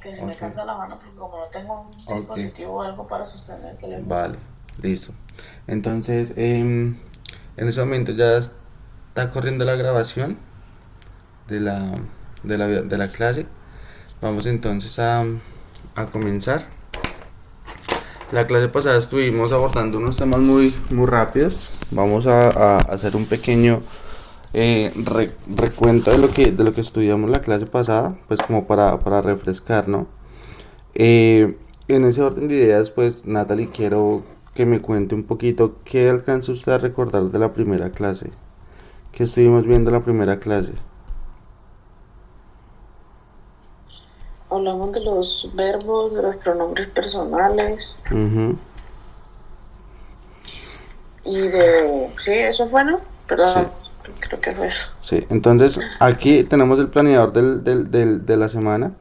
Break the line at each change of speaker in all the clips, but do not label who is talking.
que se me
Ok,
cansa la mano porque como no tengo un
ok,
dispositivo o algo para sostener el teléfono.
vale, listo. Entonces, en ese momento ya está corriendo la grabación de la clase. Vamos entonces a comenzar. La clase pasada estuvimos abordando unos temas muy rápidos. Vamos a hacer un pequeño recuento de lo que estudiamos la clase pasada, pues como para refrescar, ¿no? En ese orden de ideas, pues Natalie, quiero que me cuente un poquito qué alcanza usted a recordar de la primera clase, qué estuvimos viendo en la primera clase.
Hablamos de los verbos, de los pronombres personales
Ujú.
y de... Sí, eso fue, ¿no?
Sí,
Perdón, creo que fue eso.
sí. Entonces, aquí tenemos el planeador de la semana.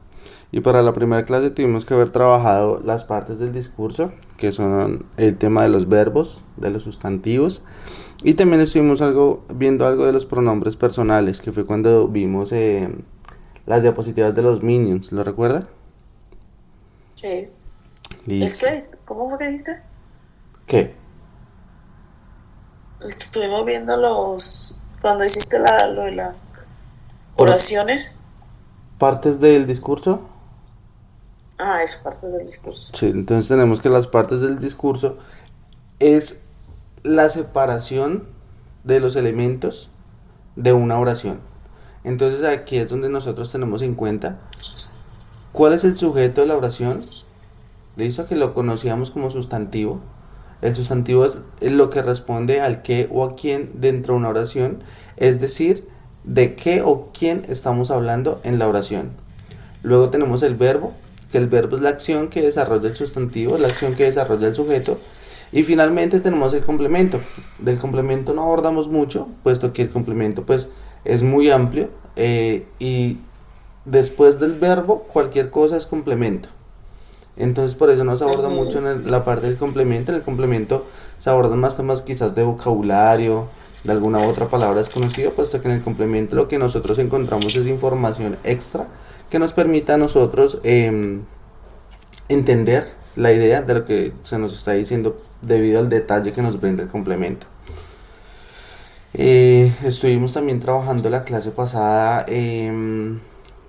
Y para la primera clase tuvimos que haber trabajado las partes del discurso, que son el tema de los verbos, de los sustantivos. Y también estuvimos viendo algo de los pronombres personales, que fue cuando vimos las diapositivas de los Minions. ¿Lo recuerda?
Sí. Es
Listo.
que, ¿cómo fue que dijiste?
¿Qué?
Estuvimos viendo cuando hiciste lo de las
Por
oraciones.
partes del discurso.
Ah, es parte del discurso.
Sí, entonces tenemos que las partes del discurso es la separación de los elementos de una oración. Entonces aquí es donde nosotros tenemos en cuenta cuál es el sujeto de la oración. Listo, que lo conocíamos como sustantivo. El sustantivo es lo que responde al qué o a quién dentro de una oración, es decir, de qué o quién estamos hablando en la oración. Luego tenemos el verbo, que el verbo es la acción que desarrolla el sustantivo, la acción que desarrolla el sujeto. Y finalmente tenemos el complemento. Del complemento no abordamos mucho, puesto que el complemento pues es muy amplio, y después del verbo cualquier cosa es complemento. Entonces por eso no se aborda mucho
Ujú.
en la parte del complemento. En el complemento se abordan más temas quizás de vocabulario, de alguna otra palabra desconocida, puesto que en el complemento lo que nosotros encontramos es información extra que nos permita a nosotros entender la idea de lo que se nos está diciendo debido al detalle que nos brinda el complemento. Estuvimos también trabajando la clase pasada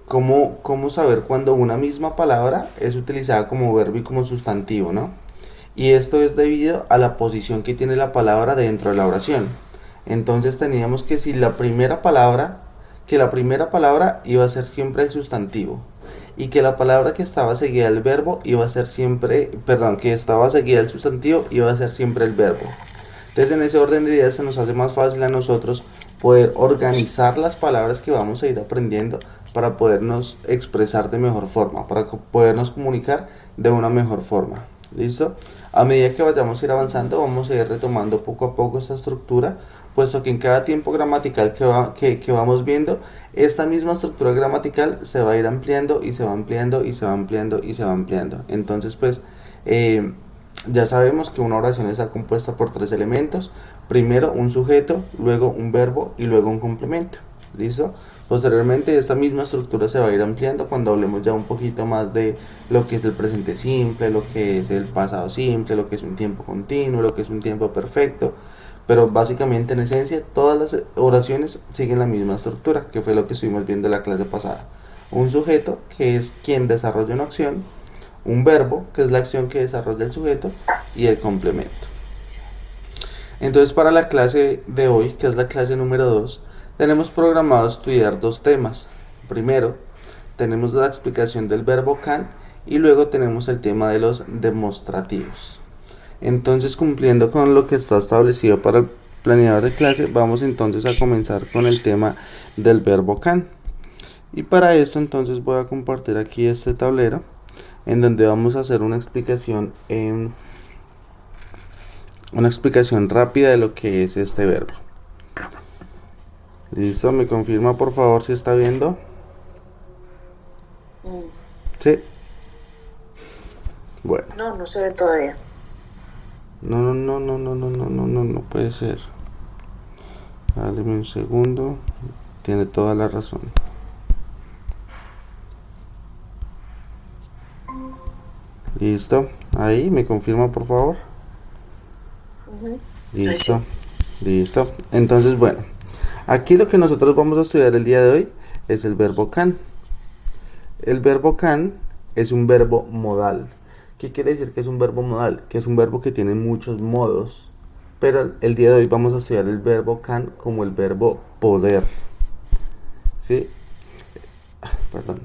cómo saber cuando una misma palabra es utilizada como verbo y como sustantivo, ¿no? Y esto es debido a la posición que tiene la palabra dentro de la oración. Entonces teníamos que si la primera palabra iba a ser siempre el sustantivo y que la palabra que estaba seguida del verbo iba a ser siempre, perdón, que estaba seguida del sustantivo iba a ser siempre el verbo. Entonces en ese orden de ideas se nos hace más fácil a nosotros poder organizar las palabras que vamos a ir aprendiendo para podernos expresar de mejor forma, para podernos comunicar de una mejor forma. ¿Listo? A medida que vayamos a ir avanzando, vamos a ir retomando poco a poco esta estructura, puesto que en cada tiempo gramatical que vamos viendo, esta misma estructura gramatical se va a ir ampliando y se va ampliando y se va ampliando y se va ampliando. Entonces, pues, eh, ya sabemos que una oración está compuesta por tres elementos. Primero un sujeto, luego un verbo y luego un complemento. ¿Listo? Posteriormente esta misma estructura se va a ir ampliando cuando hablemos ya un poquito más de lo que es el presente simple, lo que es el pasado simple, lo que es un tiempo continuo, lo que es un tiempo perfecto. Pero básicamente en esencia todas las oraciones siguen la misma estructura, que fue lo que estuvimos viendo en la clase pasada. Un sujeto, que es quien desarrolla una acción, un verbo, que es la acción que desarrolla el sujeto, y el complemento. Entonces para la clase de hoy, que es la clase número 2, tenemos programado estudiar dos temas. Primero, tenemos la explicación del verbo can y luego tenemos el tema de los demostrativos. Entonces, cumpliendo con lo que está establecido para el planeador de clase, vamos entonces a comenzar con el tema del verbo can. Y para esto entonces voy a compartir aquí este tablero en donde vamos a hacer una explicación rápida de lo que es este verbo. Listo, me confirma por favor si está viendo.
Mm.
Sí. Bueno.
No, no se ve todavía.
No, no, no, no, no, no, no, no, no, no puede ser. Dale un segundo. Tiene toda la razón. Listo. Ahí, me confirma por favor.
Ujú.
Listo. Listo. Entonces, bueno, aquí lo que nosotros vamos a estudiar el día de hoy es el verbo can. El verbo can es un verbo modal. ¿Qué quiere decir que es un verbo modal? Que es un verbo que tiene muchos modos. Pero el día de hoy vamos a estudiar el verbo can como el verbo poder. ¿Sí? Perdón.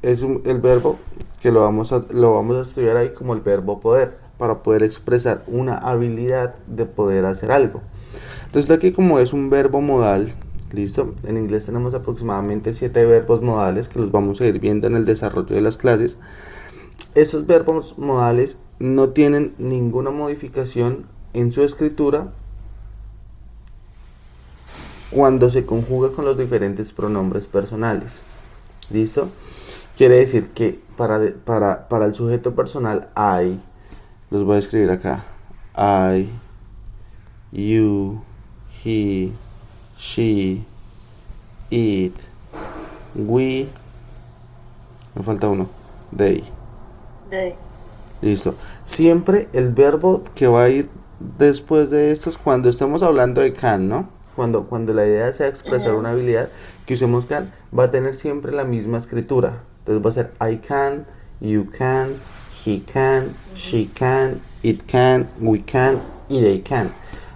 El verbo que lo vamos a estudiar ahí como el verbo poder, para poder expresar una habilidad de poder hacer algo. Entonces aquí como es un verbo modal, listo, en inglés tenemos aproximadamente 7 verbos modales que los vamos a ir viendo en el desarrollo de las clases. Estos verbos modales no tienen ninguna modificación en su escritura cuando se conjuga con los diferentes pronombres personales. ¿Listo? Quiere decir que para el sujeto personal I, los voy a escribir acá. I, you, he, she, it, we, me falta uno, they.
De.
Listo. Siempre el verbo que va a ir después de estos, cuando estemos hablando de can, ¿no? Cuando la idea sea expresar
Ujú.
una habilidad, que usemos can, va a tener siempre la misma escritura. Entonces va a ser I can, you can, he can, she can, it can, we can y they can.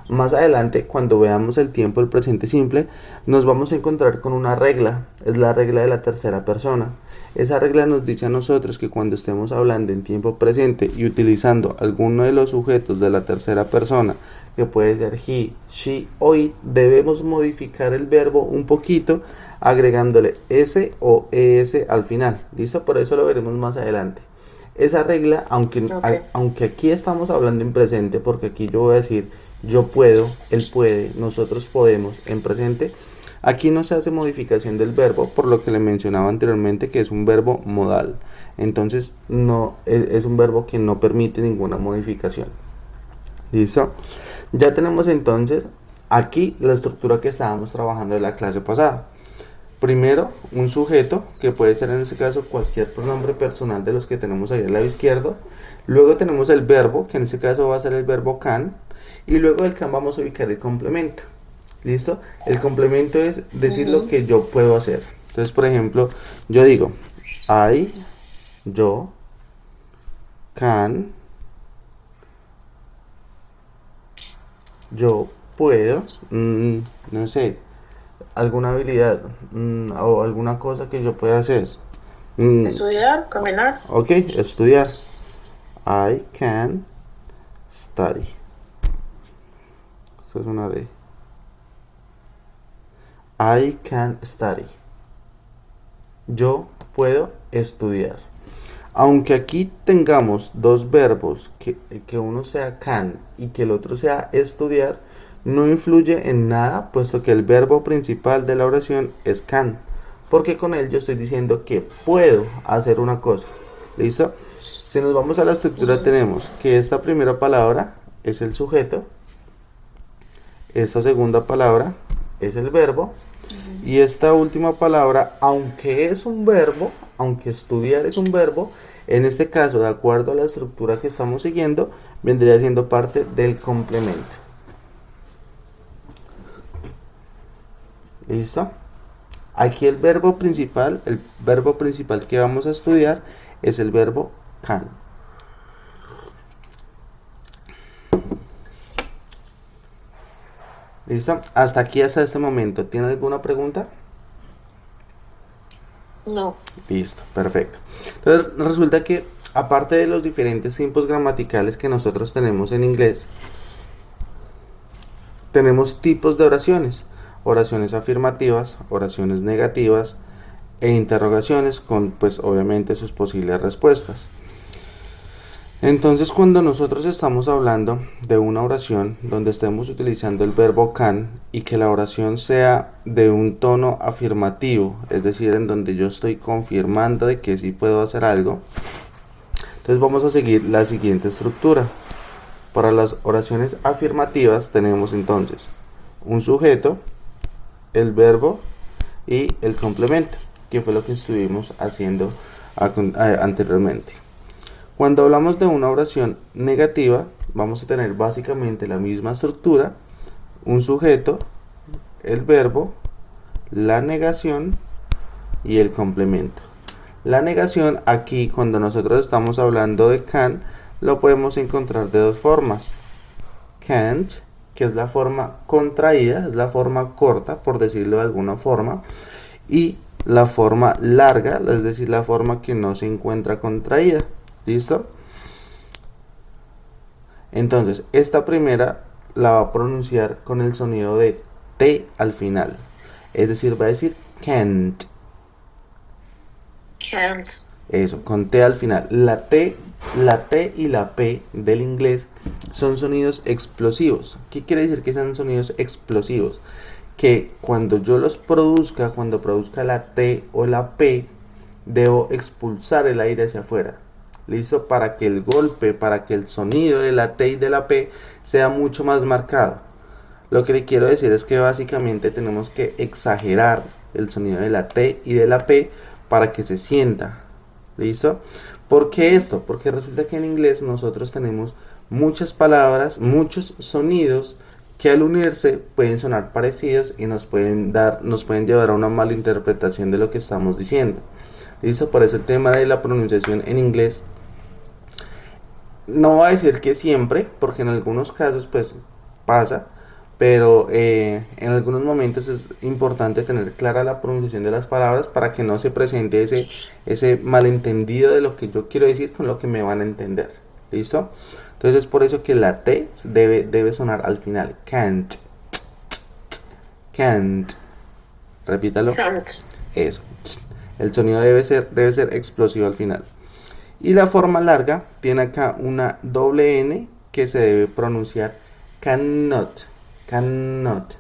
Más adelante, cuando veamos el tiempo del presente simple, nos vamos a encontrar con una regla. Es la regla de la tercera persona. Esa regla nos dice a nosotros que cuando estemos hablando en tiempo presente y utilizando alguno de los sujetos de la tercera persona, que puede ser he, she o it, debemos modificar el verbo un poquito agregándole s o es al final. ¿Listo? Por eso lo veremos más adelante. Esa regla,
Ok.
aunque aquí estamos hablando en presente, porque aquí yo voy a decir yo puedo, él puede, nosotros podemos en presente, aquí no se hace modificación del verbo, por lo que le mencionaba anteriormente que es un verbo modal. Entonces no es un verbo que no permite ninguna modificación. ¿Listo? Ya tenemos entonces aquí la estructura que estábamos trabajando en la clase pasada. Primero, un sujeto, que puede ser en este caso cualquier pronombre personal de los que tenemos ahí al lado izquierdo. Luego tenemos el verbo, que en este caso va a ser el verbo can. Y luego del can vamos a ubicar el complemento. ¿Listo? El complemento es decir lo
Ujú.
que yo puedo hacer. Entonces, por ejemplo, yo digo, yo, can, yo puedo, no sé, alguna habilidad o alguna cosa que yo pueda hacer. Mm,
Estudiar, caminar.
ok, estudiar. I can study. Eso es una D. I can study. Yo puedo estudiar. Aunque aquí tengamos dos verbos, que uno sea can y que el otro sea estudiar, no influye en nada, puesto que el verbo principal de la oración es can. Porque con él yo estoy diciendo que puedo hacer una cosa. ¿Listo? Si nos vamos a la estructura,
Ujú.
tenemos que esta primera palabra es el sujeto, esta segunda palabra es el verbo, y esta última palabra, aunque es un verbo, aunque estudiar es un verbo, en este caso, de acuerdo a la estructura que estamos siguiendo, vendría siendo parte del complemento. ¿Listo? Aquí el verbo principal que vamos a estudiar es el verbo can. ¿Listo? Hasta aquí, hasta este momento. ¿Tiene alguna pregunta?
No.
Listo, perfecto. Entonces resulta que aparte de los diferentes tiempos gramaticales que nosotros tenemos en inglés, tenemos tipos de oraciones. Oraciones afirmativas, oraciones negativas e interrogaciones con pues obviamente sus posibles respuestas. Entonces cuando nosotros estamos hablando de una oración donde estemos utilizando el verbo can y que la oración sea de un tono afirmativo, es decir, en donde yo estoy confirmando de que sí puedo hacer algo, entonces vamos a seguir la siguiente estructura. Para las oraciones afirmativas tenemos entonces un sujeto, el verbo y el complemento. que fue lo que estuvimos haciendo anteriormente. Cuando hablamos de una oración negativa, vamos a tener básicamente la misma estructura, un sujeto, el verbo, la negación y el complemento. La negación aquí, cuando nosotros estamos hablando de can, lo podemos encontrar de dos formas. Can't, que es la forma contraída, es la forma corta, por decirlo de alguna forma, y la forma larga, es decir, la forma que no se encuentra contraída. ¿Listo? Entonces, esta primera la va a pronunciar con el sonido de T al final. Es decir, va a decir can't.
Can't.
Eso, con T al final. La T y la P del inglés son sonidos explosivos. ¿Qué quiere decir que sean sonidos explosivos? Que cuando yo los produzca, cuando produzca la T o la P, debo expulsar el aire hacia afuera. ¿Listo? Para que el golpe, para que el sonido de la T y de la P sea mucho más marcado. Lo que le quiero decir es que básicamente tenemos que exagerar el sonido de la T y de la P para que se sienta. ¿Listo? ¿Por qué esto? Porque resulta que en inglés nosotros tenemos muchas palabras, muchos sonidos que al unirse pueden sonar parecidos y nos pueden llevar a una mala interpretación de lo que estamos diciendo. ¿Listo? Por eso el tema de la pronunciación en inglés, no voy a decir que siempre, porque en algunos casos pues pasa, pero en algunos momentos es importante tener clara la pronunciación de las palabras para que no se presente ese malentendido de lo que yo quiero decir con lo que me van a entender. ¿Listo? Entonces es por eso que la T debe sonar al final. Can't. Can't. Repítalo.
Can't.
Eso. El sonido debe ser explosivo al final. Y la forma larga tiene acá una doble N que se debe pronunciar cannot. Cannot.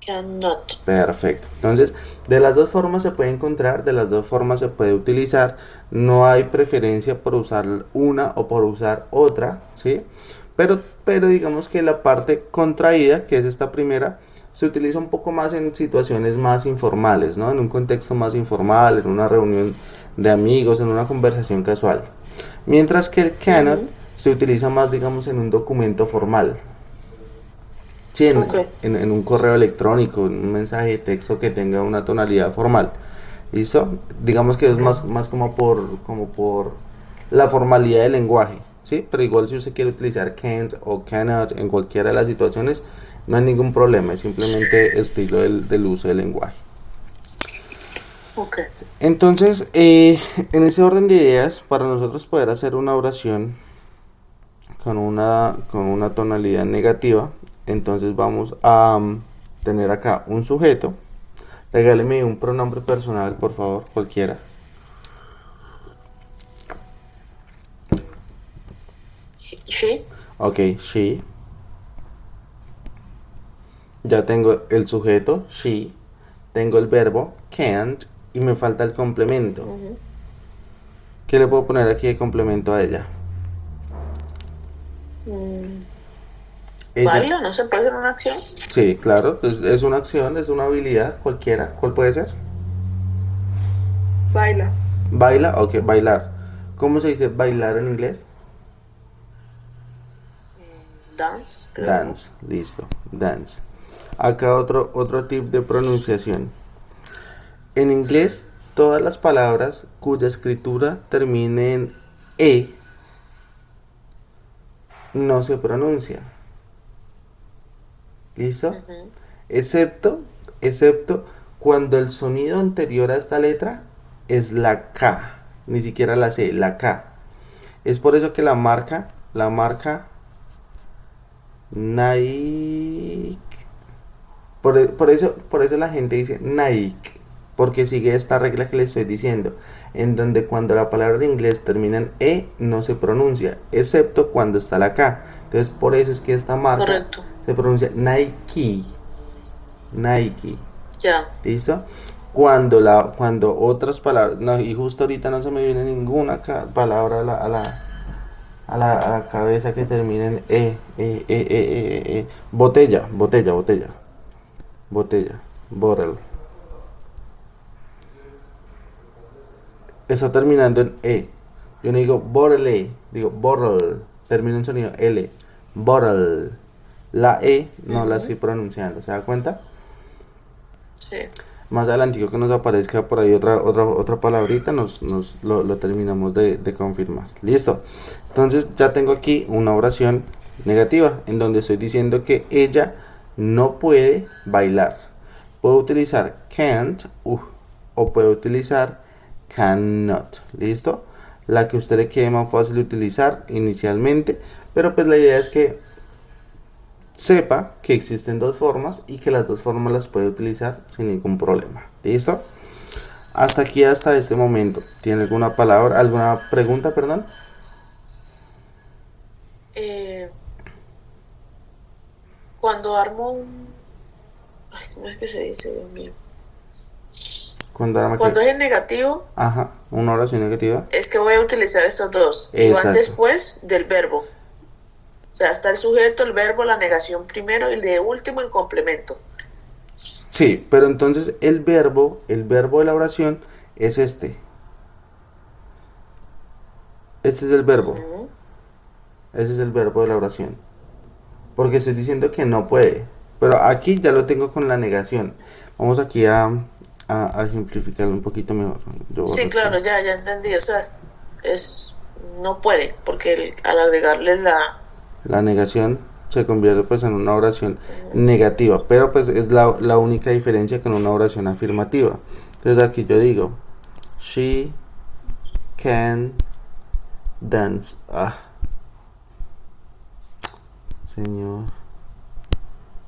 Cannot.
Perfecto. Entonces, de las dos formas se puede encontrar, de las dos formas se puede utilizar. No hay preferencia por usar una o por usar otra, ¿sí? Pero digamos que la parte contraída, que es esta primera, se utiliza un poco más en situaciones más informales, ¿no? En un contexto más informal, en una reunión de amigos, en una conversación casual. Mientras que el cannot se utiliza más, digamos, en un documento formal. Sí, en un correo electrónico, en un mensaje de texto que tenga una tonalidad formal. ¿Listo? Digamos que es más como por la formalidad del lenguaje, ¿sí? Pero igual si usted quiere utilizar can't o cannot en cualquiera de las situaciones, no hay ningún problema, es simplemente estilo del uso del lenguaje.
Okay.
Entonces, en ese orden de ideas, para nosotros poder hacer una oración con una tonalidad negativa, entonces vamos a tener acá un sujeto. Regáleme un pronombre personal, por favor, cualquiera.
She.
Ok, she. Ya tengo el sujeto, she. Tengo el verbo, can't. Y me falta el complemento. ¿Qué le puedo poner aquí de complemento a ella?
¿Baila? ¿No se puede hacer una acción?
Sí, claro, es una acción, es una habilidad cualquiera. ¿Cuál puede ser?
Baila.
Baila, ok, bailar. ¿Cómo se dice bailar en inglés?
Dance. Creo.
Dance, listo, dance. Acá otro tip de pronunciación. En inglés, todas las palabras cuya escritura termine en E no se pronuncia. ¿Listo? Excepto cuando el sonido anterior a esta letra es la K, ni siquiera la C, la K. Es por eso que la marca Nike, por eso la gente dice Nike, porque sigue esta regla que les estoy diciendo, en donde cuando la palabra en inglés termina en E no se pronuncia, excepto cuando está la K. Entonces por eso es que esta marca
Correcto.
se pronuncia Nike. Nike.
Ya.
¿Listo? Cuando otras palabras, no, y justo ahorita no se me viene ninguna palabra a la cabeza que termine en botella, bottle, está terminando en E. Yo no digo bottle, digo bottle. Termina en sonido L. Bottle. La E no la
Ujú.
estoy pronunciando, ¿se da cuenta?
Sí.
Más adelante que nos aparezca por ahí otra palabrita, lo terminamos de confirmar. Listo. Entonces ya tengo aquí una oración negativa en donde estoy diciendo que ella no puede bailar. Puedo utilizar can't o puedo utilizar cannot. ¿Listo? La que a usted le quede más fácil utilizar inicialmente. Pero pues la idea es que sepa que existen dos formas y que las dos formas las puede utilizar sin ningún problema. ¿Listo? Hasta aquí, hasta este momento. ¿Tiene alguna palabra, alguna pregunta, perdón?
Eh, cuando armo un... Ay, ¿cómo es que se dice, Dios mío?
Cuando ahora me
Cuando
quede.
es en negativo,
Ajá, una oración negativa.
es que voy a utilizar estos dos y van
Exacto.
después del verbo. O sea, está el sujeto, el verbo, la negación primero y de último el complemento.
Sí, pero entonces el verbo de la oración es este. Este es el verbo.
Ujú.
Ese es el verbo de la oración. Porque estoy diciendo que no puede. Pero aquí ya lo tengo con la negación. Vamos aquí a ejemplificarlo un poquito mejor. Yo borro
Sí,
aquí.
claro, ya entendí. O sea, es no puede, porque al agregarle
La negación se convierte pues en una oración negativa. Pero pues es la única diferencia con una oración afirmativa. Entonces aquí yo digo, she can dance. Ah, señor.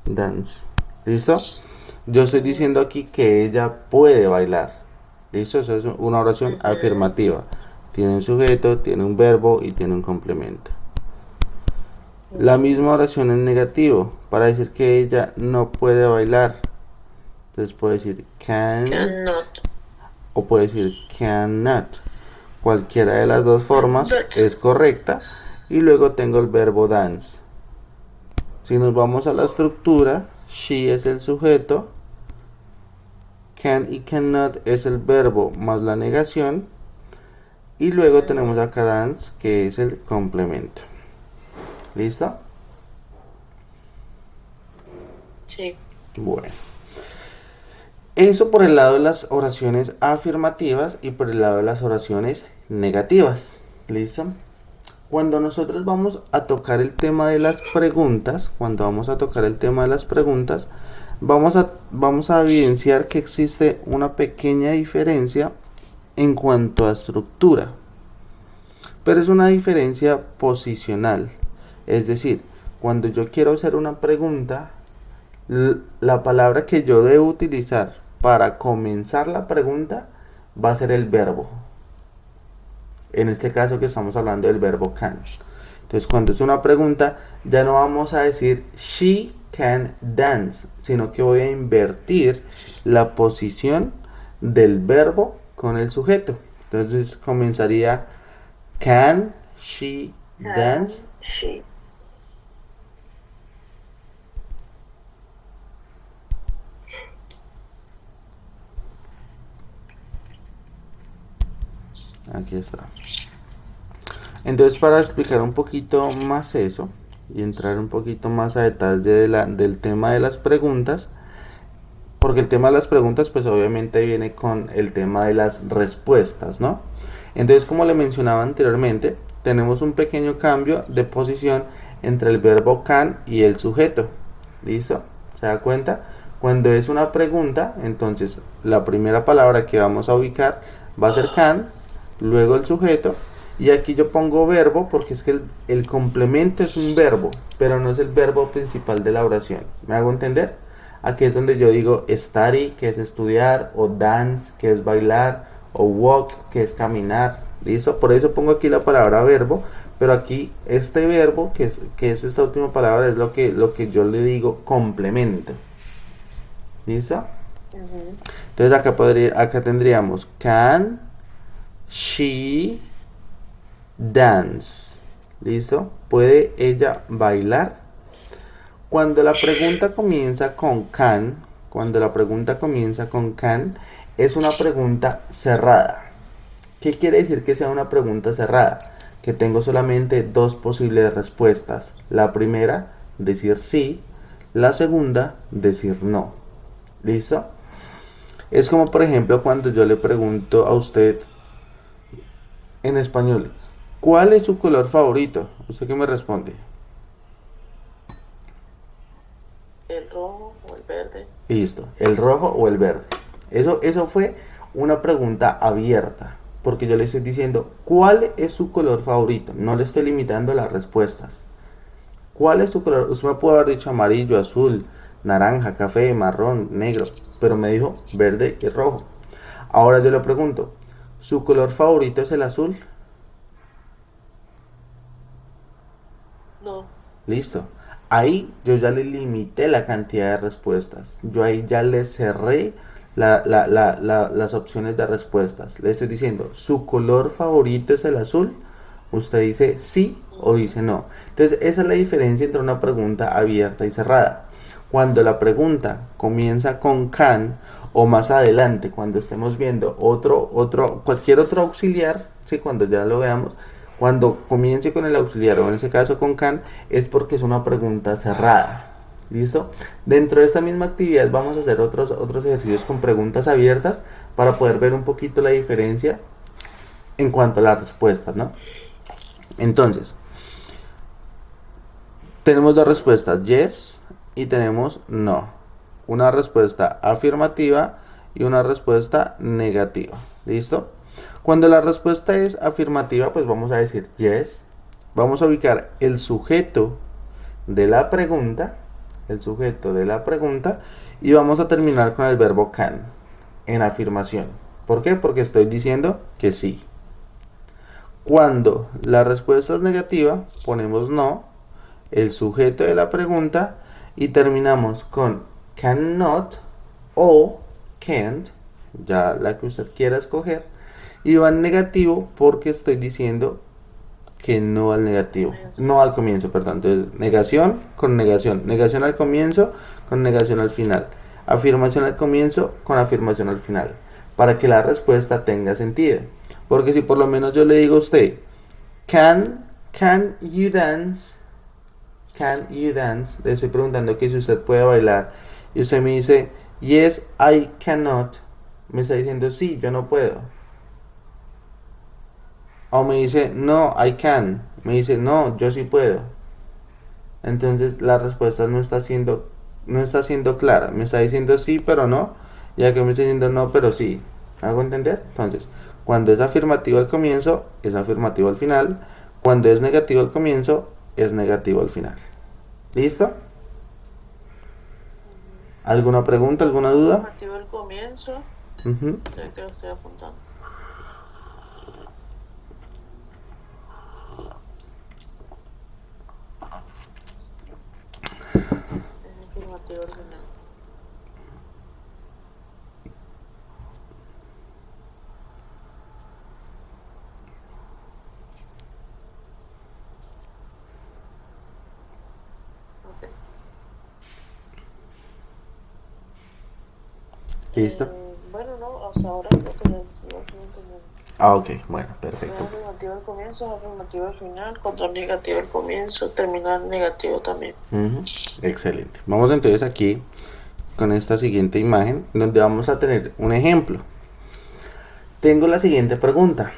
Dance. ¿Listo? Yo estoy diciendo aquí que ella puede bailar. ¿Listo? Eso es una oración
Ujú.
afirmativa. Tiene un sujeto, tiene un verbo y tiene un complemento. La misma oración en negativo para decir que ella no puede bailar. Entonces puede decir can't
Cannot.
o puede decir cannot. Cualquiera de las dos formas
But.
es correcta. Y luego tengo el verbo dance. Si nos vamos a la estructura, she es el sujeto, can y cannot es el verbo más la negación, y luego tenemos acá dance, que es el complemento. ¿Listo?
Sí.
Bueno. Eso por el lado de las oraciones afirmativas y por el lado de las oraciones negativas. ¿Listo? Cuando nosotros vamos a tocar el tema de las preguntas, vamos a evidenciar que existe una pequeña diferencia en cuanto a estructura, pero es una diferencia posicional. Es decir, cuando yo quiero hacer una pregunta, la palabra que yo debo utilizar para comenzar la pregunta va a ser el verbo. En este caso que estamos hablando del verbo can. Entonces, cuando es una pregunta, ya no vamos a decir she can dance, sino que voy a invertir la posición del verbo con el sujeto. Entonces, comenzaría can she dance.
Can she.
Aquí está. Entonces, para explicar un poquito más eso y entrar un poquito más a detalle del tema de las preguntas, porque el tema de las preguntas pues obviamente viene con el tema de las respuestas, ¿no? Entonces, como le mencionaba anteriormente, tenemos un pequeño cambio de posición entre el verbo can y el sujeto. ¿Listo? ¿Se da cuenta? Cuando es una pregunta, entonces la primera palabra que vamos a ubicar va a ser can, luego el sujeto, y aquí yo pongo verbo porque es que el complemento es un verbo, pero no es el verbo principal de la oración. ¿Me hago entender? Aquí es donde yo digo study, que es estudiar, o dance, que es bailar, o walk, que es caminar. ¿Listo? Por eso pongo aquí la palabra verbo, pero aquí este verbo, que es esta última palabra, es lo que yo le digo complemento. ¿Listo?
Ujú.
Entonces acá tendríamos can she dance. ¿Listo? ¿Puede ella bailar? Cuando la pregunta comienza con can, cuando la pregunta comienza con can, es una pregunta cerrada. ¿Qué quiere decir que sea una pregunta cerrada? Que tengo solamente dos posibles respuestas. La primera, decir sí. La segunda, decir no. ¿Listo? Es como por ejemplo cuando yo le pregunto a usted en español, ¿cuál es su color favorito? ¿Usted qué me responde?
El rojo o el verde.
Listo, ¿el rojo o el verde? Eso fue una pregunta abierta, porque yo le estoy diciendo, ¿cuál es su color favorito? No le estoy limitando las respuestas. ¿Cuál es tu color? Usted me puede haber dicho amarillo, azul, naranja, café, marrón, negro, pero me dijo verde y rojo. Ahora yo le pregunto, ¿su color favorito es el azul?
No.
Listo. Ahí yo ya le limité la cantidad de respuestas. Yo ahí ya le cerré las opciones de respuestas. Le estoy diciendo, ¿su color favorito es el azul? Usted dice sí o dice no. Entonces esa es la diferencia entre una pregunta abierta y cerrada. Cuando la pregunta comienza con can o más adelante, cuando estemos viendo cualquier otro auxiliar, ¿sí? Cuando ya lo veamos, cuando comience con el auxiliar o en ese caso con can, es porque es una pregunta cerrada. ¿Listo? Dentro de esta misma actividad vamos a hacer otros ejercicios con preguntas abiertas para poder ver un poquito la diferencia en cuanto a las respuestas, ¿no? Entonces, tenemos dos respuestas, yes y tenemos no. Una respuesta afirmativa y una respuesta negativa. ¿Listo? Cuando la respuesta es afirmativa, pues vamos a decir yes. Vamos a ubicar el sujeto de la pregunta, y vamos a terminar con el verbo can en afirmación. ¿Por qué? Porque estoy diciendo que sí. Cuando la respuesta es negativa, ponemos no, el sujeto de la pregunta y terminamos con cannot o can't, ya la que usted quiera escoger, y va en negativo porque estoy diciendo que no al negativo, no al comienzo, perdón. Entonces, negación al comienzo con negación al final, afirmación al comienzo con afirmación al final, para que la respuesta tenga sentido. Porque si por lo menos yo le digo a usted, can you dance? Can you dance? Le estoy preguntando que si usted puede bailar y usted me dice, yes, I cannot. Me está diciendo, sí, yo no puedo. O me dice, no, I can. Me dice, no, yo sí puedo. Entonces la respuesta no está siendo clara. Me está diciendo sí, pero no. Ya que me está diciendo no, pero sí. ¿Hago entender? Entonces, cuando es afirmativo al comienzo, es afirmativo al final. Cuando es negativo al comienzo, es negativo al final. ¿Listo? ¿Alguna pregunta, alguna duda?
Afirmativo al comienzo. Ya que lo estoy apuntando. Es afirmativo al final. Ok.
¿Listo?
Bueno, no, hasta ahora creo que ya lo entendemos.
Ah, ok, bueno,
Es
perfecto.
afirmativo al comienzo, es afirmativo al final, control negativo al comienzo, terminal negativo también.
Excelente. Vamos entonces aquí con esta siguiente imagen donde vamos a tener un ejemplo. Tengo la siguiente pregunta.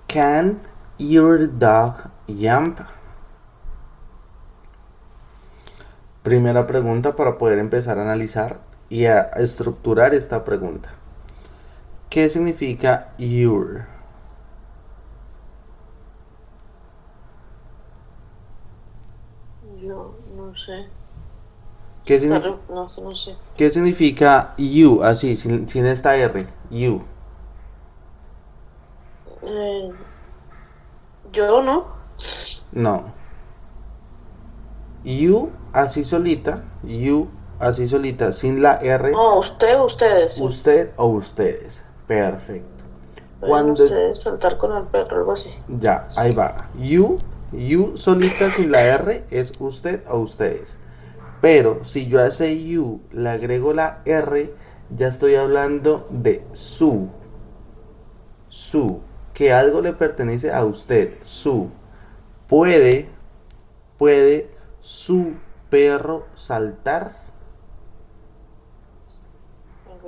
Can your dog jump? Primera pregunta para poder empezar a analizar y a estructurar esta pregunta. ¿Qué significa your?
Yo no sé.
¿Qué, significa,
No, no sé.
¿Qué significa you? Así, sin esta R. You.
Yo no.
No. You así solita. You así solita. Sin la R.
No, ustedes, sí.
Usted o ustedes. Perfecto.
Pueden ustedes saltar con el perro, algo así.
Ya, ahí va. You solita sin la R es usted o ustedes. Pero si yo a ese you le agrego la R, ya estoy hablando de su. su, que algo le pertenece a usted, su, puede, puede su perro saltar.
Ok.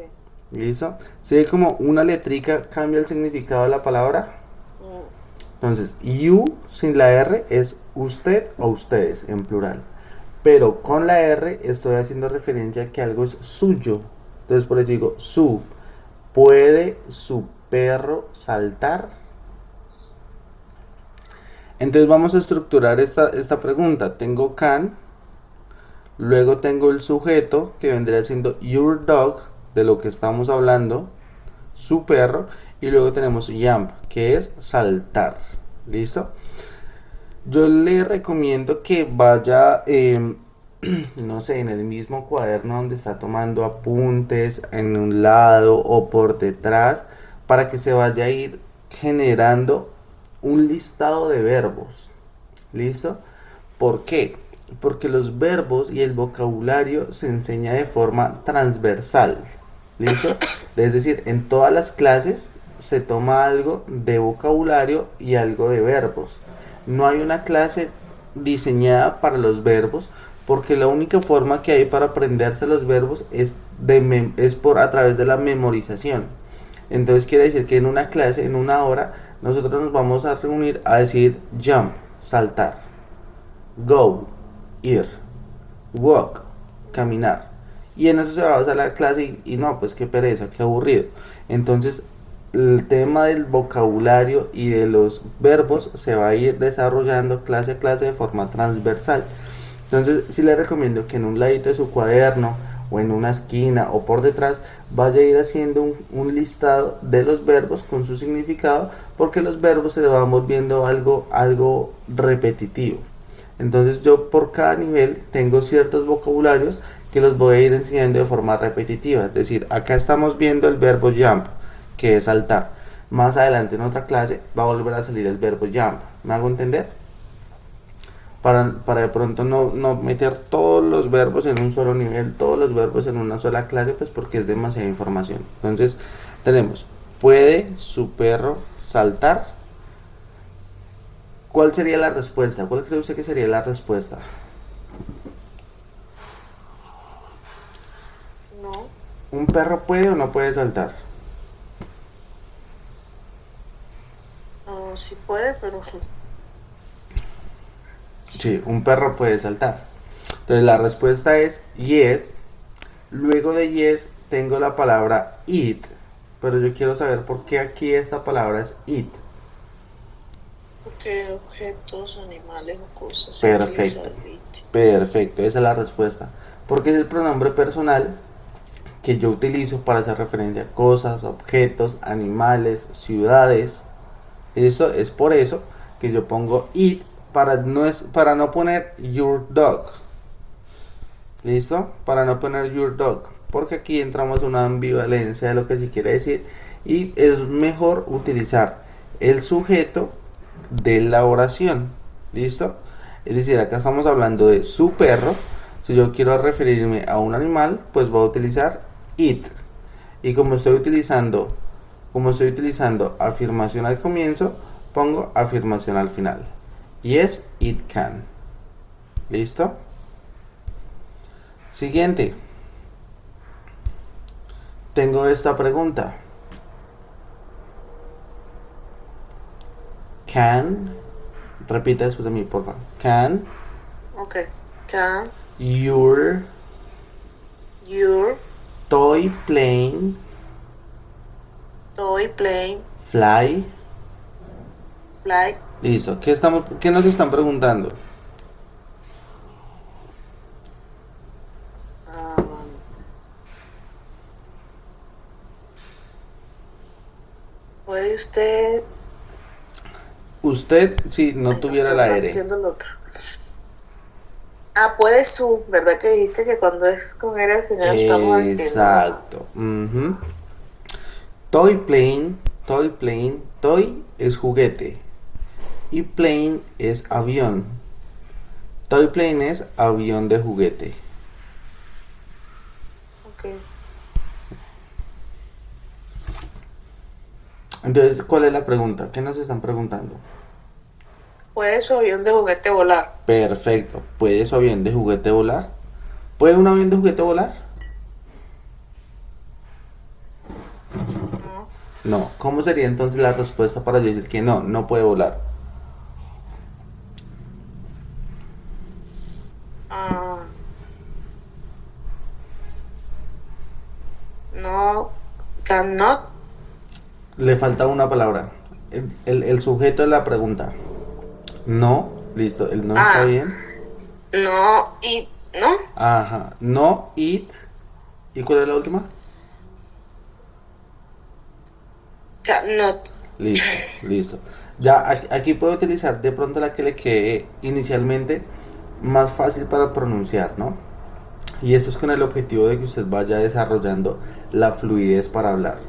¿Listo? Si hay como una letrica cambia el significado de la palabra.
Mm,
Entonces, you sin la R es usted o ustedes en plural. Pero con la R estoy haciendo referencia a que algo es suyo. Entonces por eso digo su. ¿Puede su perro saltar? Entonces vamos a estructurar esta pregunta. Tengo can, luego tengo el sujeto que vendría siendo your dog, de lo que estamos hablando, su perro, y luego tenemos jump, que es saltar. ¿Listo? Yo le recomiendo que vaya, no sé, en el mismo cuaderno donde está tomando apuntes, en un lado o por detrás, para que se vaya a ir generando un listado de verbos. ¿Listo? ¿Por qué? Porque los verbos y el vocabulario se enseña de forma transversal. ¿Listo? Es decir, en todas las clases se toma algo de vocabulario y algo de verbos. No hay una clase diseñada para los verbos porque la única forma que hay para aprenderse los verbos es por a través de la memorización. Entonces quiere decir que en una clase, en una hora, nosotros nos vamos a reunir a decir jump, saltar, go, ir, walk, caminar. Y en eso se va a basar la clase y no, pues qué pereza, qué aburrido. Entonces, el tema del vocabulario y de los verbos se va a ir desarrollando clase a clase de forma transversal. Entonces, sí le recomiendo que en un ladito de su cuaderno o en una esquina o por detrás vaya a ir haciendo un listado de los verbos con su significado porque los verbos se van volviendo algo repetitivo. Entonces yo por cada nivel tengo ciertos vocabularios que los voy a ir enseñando de forma repetitiva. Es decir, acá estamos viendo el verbo jump, que es saltar. Más adelante en otra clase va a volver a salir el verbo jump. ¿Me hago entender? Para de pronto no meter todos los verbos en un solo nivel, todos los verbos en una sola clase, pues porque es demasiada información. Entonces tenemos, ¿puede su perro saltar? ¿Cuál sería la respuesta? ¿Cuál cree usted que sería la respuesta?
no,
¿Un perro puede o no puede saltar?
no, sí puede, pero
Sí, un perro puede saltar. Entonces la respuesta es yes. Luego de yes tengo la palabra it, pero yo quiero saber por qué aquí esta palabra es it.
porque objetos, animales o cosas se utiliza
Perfecto,
el it.
perfecto, esa es la respuesta. Porque es el pronombre personal que yo utilizo para hacer referencia a cosas, objetos, animales, ciudades. Eso es por eso que yo pongo it para no poner your dog. ¿Listo? Para no poner your dog. Porque aquí entramos en una ambivalencia de lo que se quiere decir. Y es mejor utilizar el sujeto de la oración. ¿Listo? Es decir, acá estamos hablando de su perro. Si yo quiero referirme a un animal, pues voy a utilizar it. Y como estoy utilizando afirmación al comienzo, pongo afirmación al final. Yes, it can. ¿Listo? Siguiente. Tengo esta pregunta. Can, repita después de mí, por favor. Can
Ok. Can
your
your
toy plane
toy plane
fly?
fly?
Listo. ¿Qué nos están preguntando?
Um, ¿Puede usted?
Usted, si no
Ay, no
tuviera
sé,
la
no
R.
entiendo lo otro. Ah, puede su, ¿verdad que dijiste que cuando es con R al final estamos en
Exacto. Ujú. Toy plane, toy es juguete y plane es avión. Toy plane es avión de juguete.
ok.
Entonces, ¿cuál es la pregunta? ¿Qué nos están preguntando?
¿Puede su avión de juguete volar?
Perfecto. ¿Puede su avión de juguete volar? ¿Puede un avión de juguete volar?
No.
No. ¿Cómo sería entonces la respuesta para yo decir que no, no puede volar?
Ah, no. Cannot.
Le falta una palabra. El sujeto de la pregunta. No, listo, el no está
Ah,
bien.
no. Y no.
Ajá, no, it. ¿Y cuál es la última?
Cannot.
Listo, listo. Ya aquí puedo utilizar de pronto la que le quede inicialmente más fácil para pronunciar, ¿no? Y esto es con el objetivo de que usted vaya desarrollando la fluidez para hablar.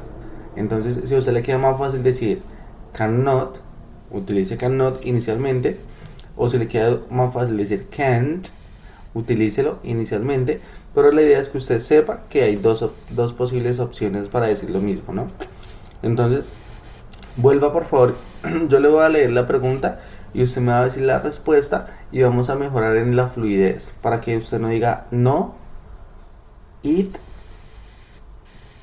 Entonces, si a usted le queda más fácil decir cannot, utilice cannot inicialmente. O si le queda más fácil decir can't, utilícelo inicialmente. Pero la idea es que usted sepa que hay dos posibles opciones para decir lo mismo, ¿no? Entonces, vuelva por favor, yo le voy a leer la pregunta y usted me va a decir la respuesta y vamos a mejorar en la fluidez para que usted no diga no, it,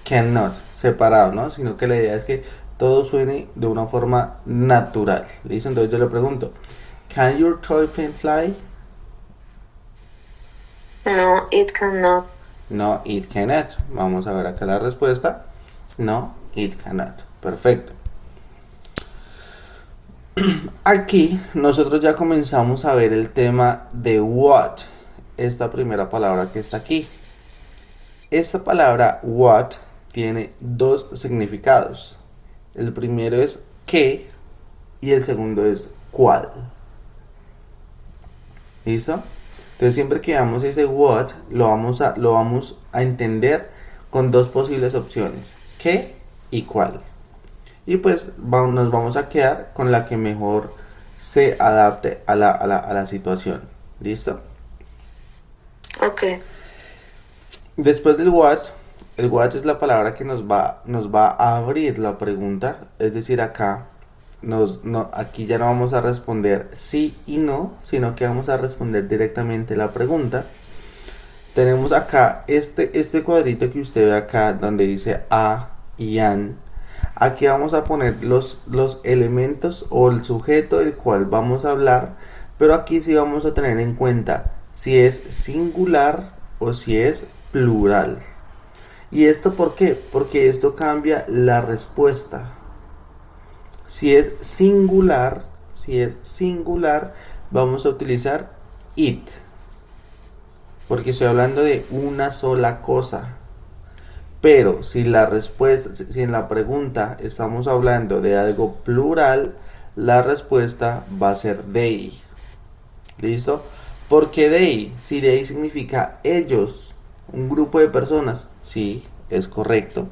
cannot, separado, ¿no? Sino que la idea es que todo suene de una forma natural. ¿Listo? Entonces yo le pregunto, ¿can your toy plane fly?
No, it cannot.
No, it cannot. Vamos a ver acá la respuesta. No, it cannot. Perfecto. Aquí nosotros ya comenzamos a ver el tema de what, esta primera palabra que está aquí. Esta palabra what tiene dos significados. El primero es qué y el segundo es cuál. ¿Listo? Entonces siempre que veamos ese what lo vamos a entender con dos posibles opciones. ¿Qué y cuál? Y pues nos vamos a quedar con la que mejor se adapte a la situación. ¿Listo?
Ok.
Después del what, el what es la palabra que nos va a abrir la pregunta. Es decir, acá, aquí ya no vamos a responder sí y no, sino que vamos a responder directamente la pregunta. Tenemos acá este cuadrito que usted ve acá donde dice a y an. Aquí vamos a poner los elementos o el sujeto del cual vamos a hablar, pero aquí sí vamos a tener en cuenta si es singular o si es plural. ¿Y esto por qué? Porque esto cambia la respuesta. Si es singular, vamos a utilizar it, porque estoy hablando de una sola cosa. Pero si en la pregunta estamos hablando de algo plural, la respuesta va a ser they. ¿Listo? ¿Por qué they? Si they significa ellos, un grupo de personas, sí, es correcto.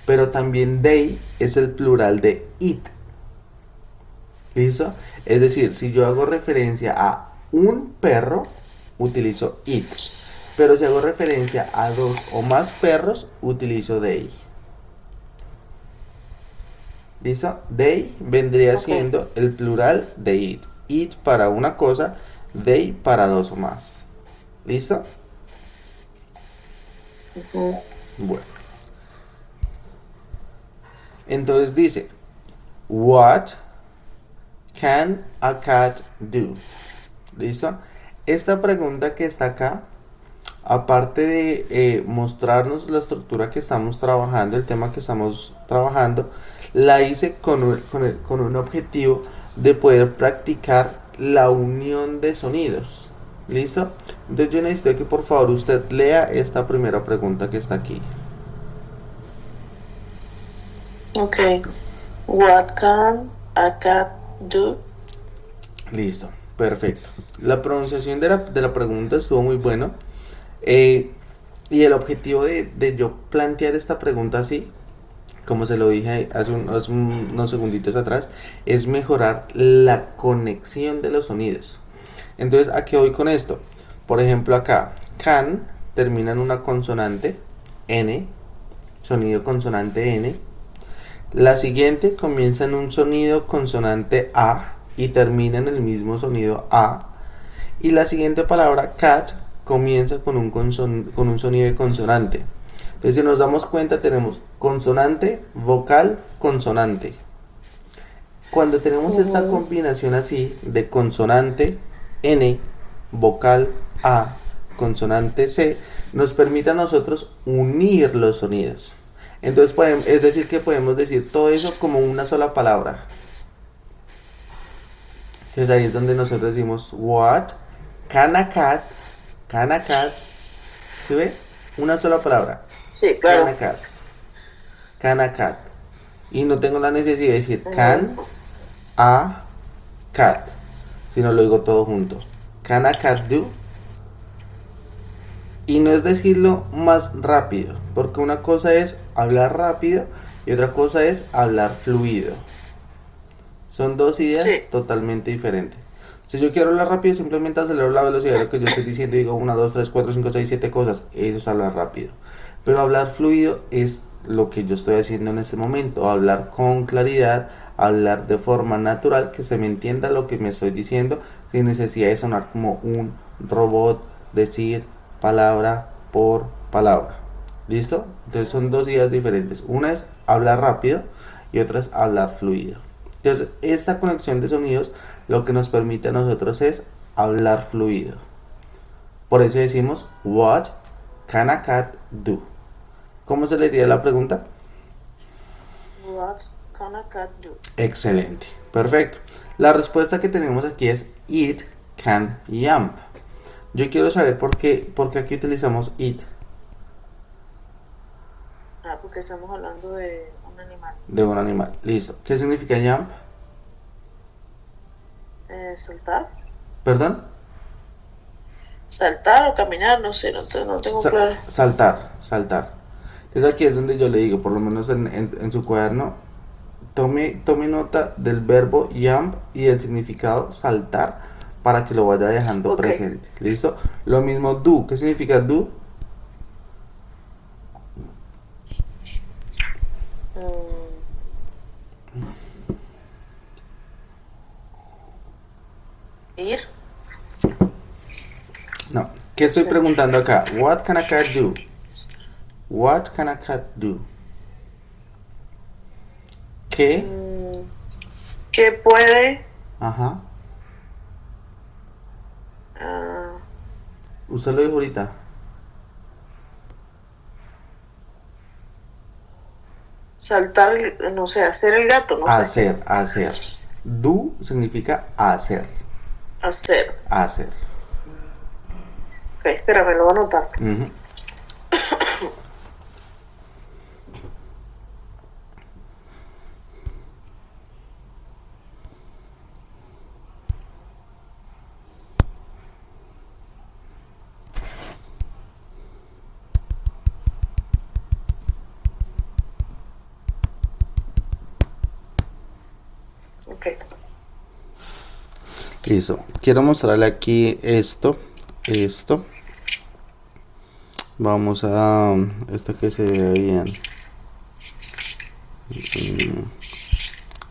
Pero también they es el plural de it. ¿Listo? Es decir, si yo hago referencia a un perro, utilizo it. Pero si hago referencia a dos o más perros, utilizo they. ¿Listo? They vendría
Ok.
siendo el plural de it. It para una cosa, they para dos o más. ¿Listo?
Ujú.
Bueno. Entonces dice, what can a cat do? ¿Listo? Esta pregunta que está acá, aparte de mostrarnos la estructura que estamos trabajando, el tema que estamos trabajando, la hice con un objetivo de poder practicar la unión de sonidos. ¿Listo? Entonces yo necesito que por favor usted lea esta primera pregunta que está aquí.
Ok. What can a cat do?
Listo, perfecto. La pronunciación de la pregunta estuvo muy bueno. Eh, y el objetivo de yo plantear esta pregunta así, como se lo dije hace unos segunditos atrás, es mejorar la conexión de los sonidos. Entonces, ¿a qué voy con esto? Por ejemplo, acá, can termina en una consonante N, sonido consonante N. La siguiente comienza en un sonido consonante A y termina en el mismo sonido A. Y la siguiente palabra cat comienza con un sonido de consonante. Entonces, si nos damos cuenta, tenemos consonante, vocal, consonante. Cuando tenemos esta
Ujú.
combinación así de consonante N, vocal A, consonante C, nos permite a nosotros unir los sonidos. Entonces, es decir, que podemos decir todo eso como una sola palabra. Entonces ahí es donde nosotros decimos what, can a cat, ¿sí ve? Una sola palabra,
Sí,
can
claro.
a cat, can a cat. Y no tengo la necesidad de decir
Ujú.
can a cat, sino lo digo todo junto. Can a cat do? Y no es decirlo más rápido, porque una cosa es hablar rápido y otra cosa es hablar fluido. Son dos ideas
Sí.
totalmente diferentes. Si yo quiero hablar rápido, simplemente acelero la velocidad de lo que yo estoy diciendo y digo 1, 2, 3, 4, 5, 6, 7 cosas. Eso es hablar rápido. Pero hablar fluido es lo que yo estoy haciendo en este momento. Hablar con claridad, hablar de forma natural, que se me entienda lo que me estoy diciendo sin necesidad de sonar como un robot, decir palabra por palabra. ¿Listo? Entonces son dos ideas diferentes. Una es hablar rápido y otra es hablar fluido. Entonces, esta conexión de sonidos lo que nos permite a nosotros es hablar fluido. Por eso decimos, what can a cat do? ¿Cómo se le diría la pregunta?
What can a cat do?
Excelente, perfecto. La respuesta que tenemos aquí es it can jump. Yo quiero saber por qué aquí utilizamos it
Ah, porque estamos hablando de un animal.
de un animal. Listo. ¿Qué significa jump?
Saltar.
¿Perdón?
Saltar o caminar, no sé, no tengo claro.
Saltar, saltar. Entonces aquí es donde yo le digo, por lo menos en su cuaderno, tome nota del verbo jump y del significado saltar para que lo vaya dejando
Ok.
presente. ¿Listo? Lo mismo do. ¿Qué significa do?
Mm, ir,
No. ¿Qué
no
estoy
sé.
preguntando acá? What can a cat do? What can a cat do? ¿Qué?
Mm, ¿Qué puede
Ajá.
ah,
Usted lo dijo ahorita.
saltar, no sé, hacer el gato? No sé.
Hacer, hacer. Do significa hacer.
Hacer.
Hacer.
Ok, espérame, lo voy a anotar.
Ujú.
Ok.
Listo. Quiero mostrarle aquí esto. Esto. Vamos a esto que se ve bien.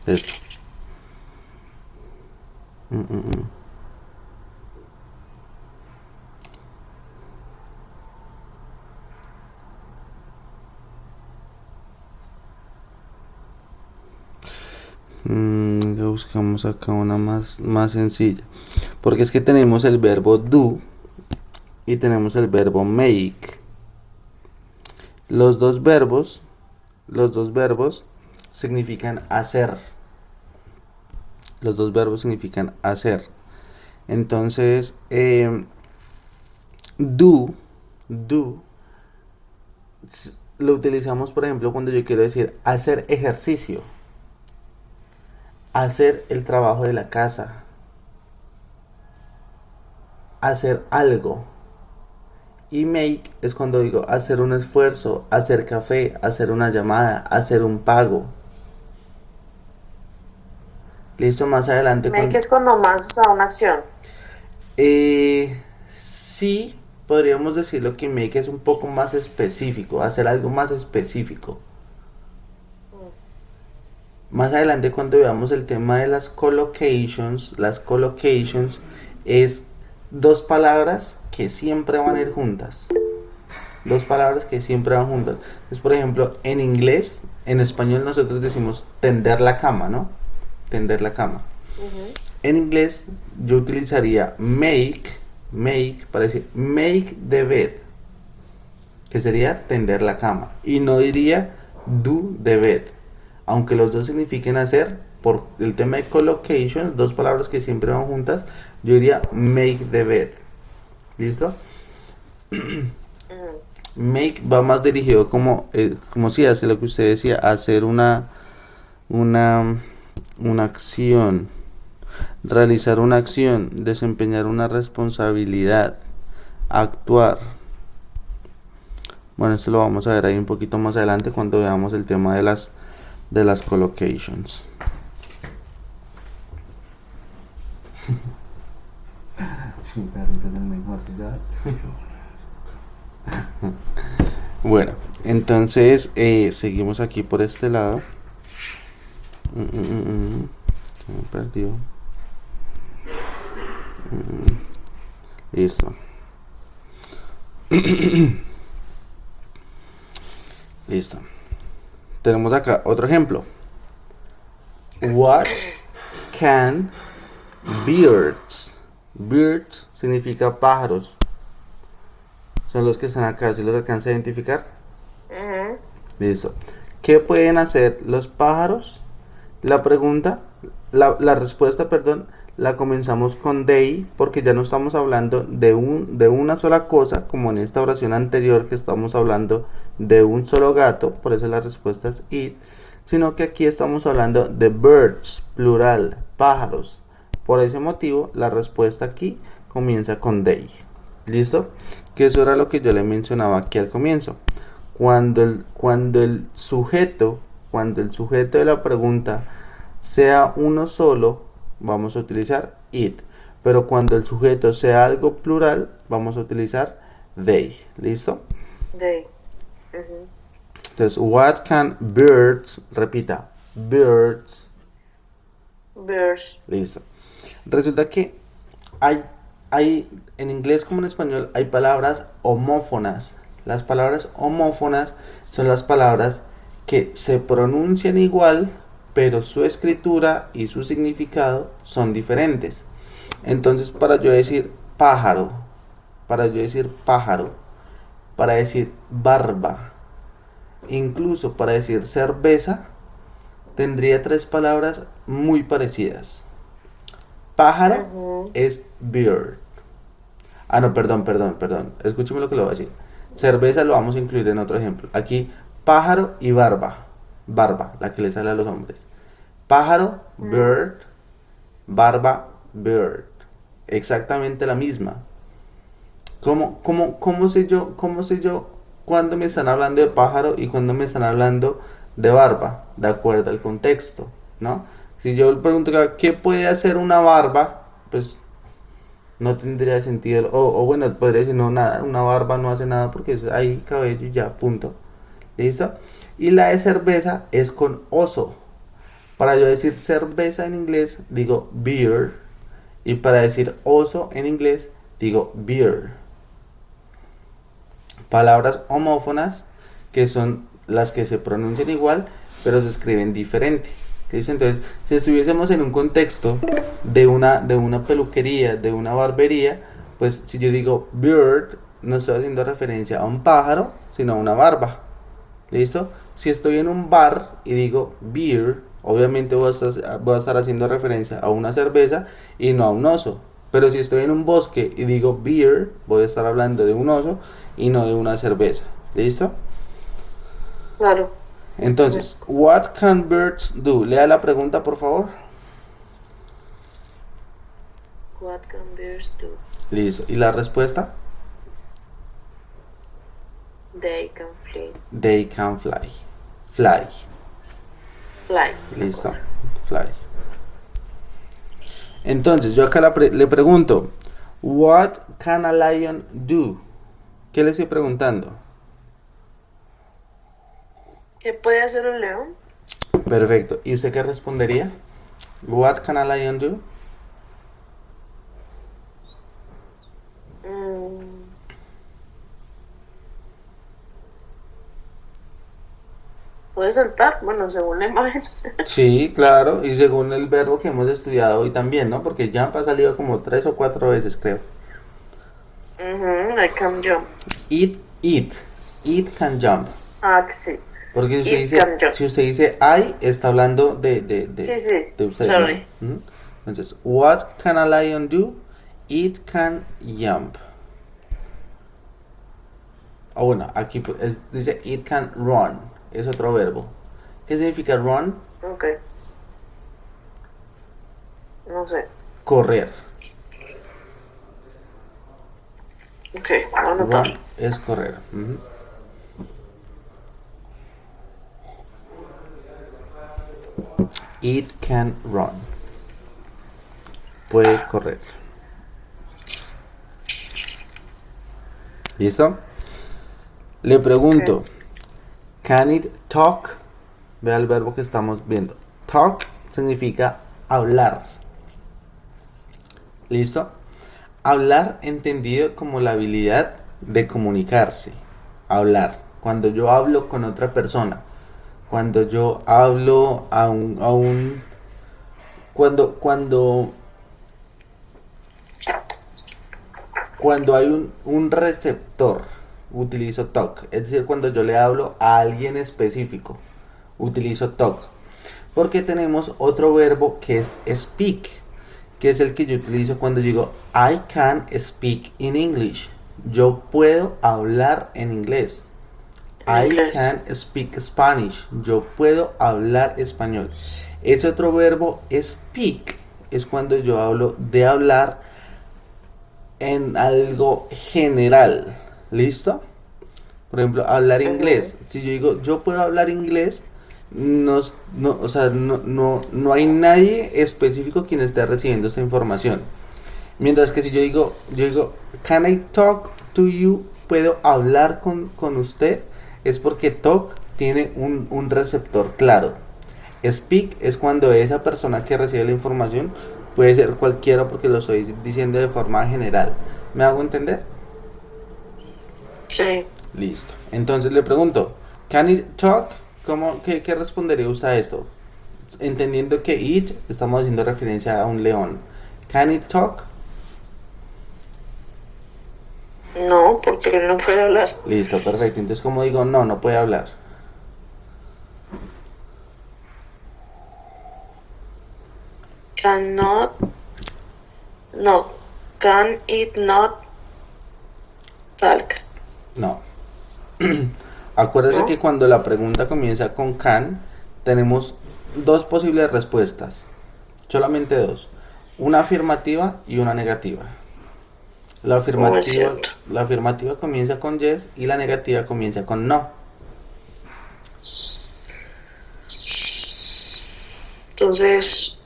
Esto. Buscamos acá una más sencilla. Porque es que tenemos el verbo do y tenemos el verbo make. Los dos verbos, los dos verbos significan hacer. Los dos verbos significan hacer. Entonces, do, do, lo utilizamos, por ejemplo, cuando yo quiero decir hacer ejercicio, hacer el trabajo de la casa, hacer algo. Y make es cuando digo hacer un esfuerzo, hacer café, hacer una llamada, hacer un pago. Listo, más adelante
Make
con...
es cuando más a una acción.
Sí, podríamos decirlo que make es un poco más específico, hacer algo más específico. Más adelante cuando veamos el tema de las collocations es dos palabras que siempre van a ir juntas. Dos palabras que siempre van juntas. Entonces, por ejemplo, en inglés, en español nosotros decimos tender la cama, ¿no? Tender la cama.
Ujú.
En inglés yo utilizaría make para decir make the bed, que sería tender la cama. Y no diría do the bed, aunque los dos signifiquen hacer. Por el tema de collocations, dos palabras que siempre van juntas, yo diría make the bed. ¿Listo?
Ujú.
Make va más dirigido como si hace lo que usted decía, hacer una, una acción, realizar una acción, desempeñar una responsabilidad, actuar. Bueno, esto lo vamos a ver ahí un poquito más adelante cuando veamos el tema de las collocations. Sí, perrito es el mejor, ¿sí sabes? Bueno, entonces seguimos aquí por este lado. Se me perdió. Listo. Listo. Tenemos acá otro ejemplo. What can birds? Birds significa pájaros. Son los que están acá. ¿Si los alcanza a identificar?
Ujú.
Listo. ¿Qué pueden hacer los pájaros? La pregunta, la respuesta, perdón, la comenzamos con they, porque ya no estamos hablando de una sola cosa, como en esta oración anterior que estamos hablando de un solo gato, por eso la respuesta es it, sino que aquí estamos hablando de birds, plural, pájaros. Por ese motivo, la respuesta aquí comienza con they. ¿Listo? Que eso era lo que yo le mencionaba aquí al comienzo. Cuando el sujeto de la pregunta sea uno solo, vamos a utilizar it. Pero cuando el sujeto sea algo plural, vamos a utilizar they. ¿Listo?
They. Ujú.
Entonces, what can birds, repita, birds.
Birds.
Listo. Resulta que hay, en inglés como en español, hay palabras homófonas. Las palabras homófonas son las palabras que se pronuncian igual, pero su escritura y su significado son diferentes. Entonces, para yo decir pájaro, para yo decir pájaro, para decir barba, incluso para decir cerveza, tendría tres palabras muy parecidas. Pájaro
Ujú.
es beer. Ah, no, perdón. Escúcheme lo que le voy a decir. Cerveza lo vamos a incluir en otro ejemplo. Aquí, pájaro y barba. Barba, la que le sale a los hombres. Pájaro,
Mm.
bird. Barba, bird. Exactamente la misma. Cómo sé yo cuando me están hablando de pájaro y cuando me están hablando de barba? De acuerdo al contexto, ¿no? Si yo le pregunto qué puede hacer una barba, pues no tendría sentido. O bueno, podría decir, no, nada, una barba no hace nada porque es ahí cabello y ya, punto. ¿Listo? Y la de cerveza es con oso. Para yo decir cerveza en inglés, digo beer. Y para decir oso en inglés, digo beer. Palabras homófonas que son las que se pronuncian igual, pero se escriben diferente. ¿Listo? Entonces, si estuviésemos en un contexto de una peluquería, de una barbería, pues si yo digo beard, no estoy haciendo referencia a un pájaro, sino a una barba. ¿Listo? Si estoy en un bar y digo beer, obviamente voy a estar haciendo referencia a una cerveza y no a un oso. Pero si estoy en un bosque y digo beer, voy a estar hablando de un oso y no de una cerveza. ¿Listo?
Claro.
Entonces, what can birds do? Lea la pregunta, por favor.
What can bears do?
Listo. ¿Y la respuesta?
They can fly.
They can fly. Fly.
Fly. La
Listo.
cosa.
Fly. Entonces, yo acá le pregunto, what can a lion do? ¿Qué le estoy preguntando?
¿Qué puede hacer un león?
Perfecto. ¿Y usted qué respondería? What can a lion do?
Mm, ¿Puede saltar? Bueno, según la imagen.
Sí, claro, y según el verbo que hemos estudiado hoy también, ¿no? Porque jump ha salido como 3 o 4 veces, creo.
I can jump.
Eat, eat, eat can jump.
Ah, sí.
Porque
It can jump.
si usted dice I, está hablando
Sí, sí.
de usted, ¿no?
Sorry.
¿Mm? Entonces, what can a lion do? It can jump. Ah, bueno, aquí dice it can run. Es otro verbo. ¿Qué significa run?
Ok. No sé.
Correr.
Ok, voy a
Run
anotarlo.
es correr. Ujú. It can run. Puede correr. ¿Listo? Le pregunto,
Ok.
can it talk? Vea el verbo que estamos viendo. Talk significa hablar. ¿Listo? Hablar entendido como la habilidad de comunicarse. Hablar. Cuando yo hablo con otra persona. Cuando yo hablo cuando cuando hay un receptor, utilizo talk. Es decir, cuando yo le hablo a alguien específico, utilizo talk. Porque tenemos otro verbo que es speak, que es el que yo utilizo cuando digo I can speak in English. Yo puedo hablar en inglés.
En
I
inglés.
can speak Spanish. Yo puedo hablar español. Ese otro verbo speak es cuando yo hablo de hablar en algo general. ¿Listo? Por ejemplo, hablar
Ujú.
inglés. Si yo digo, yo puedo hablar inglés, o sea, no hay nadie específico quien esté recibiendo esta información. Mientras que si yo digo, can I talk to you? ¿Puedo hablar con usted? Es porque talk tiene un receptor claro. Speak es cuando esa persona que recibe la información puede ser cualquiera porque lo estoy diciendo de forma general. ¿Me hago entender?
Sí.
Listo. Entonces le pregunto, ¿can it talk? ¿Qué respondería usted a esto? Entendiendo que it estamos haciendo referencia a un león. ¿Can it talk?
No, porque no puede hablar.
Listo, perfecto. Entonces, como digo, no puede hablar.
Cannot. No. Can it not talk?
No. Acuérdese que
¿No?
cuando la pregunta comienza con can, tenemos dos posibles respuestas. Solamente dos. Una afirmativa y una negativa. La
No es
afirmativa,
cierto.
la afirmativa comienza con yes y la negativa comienza con no.
Entonces,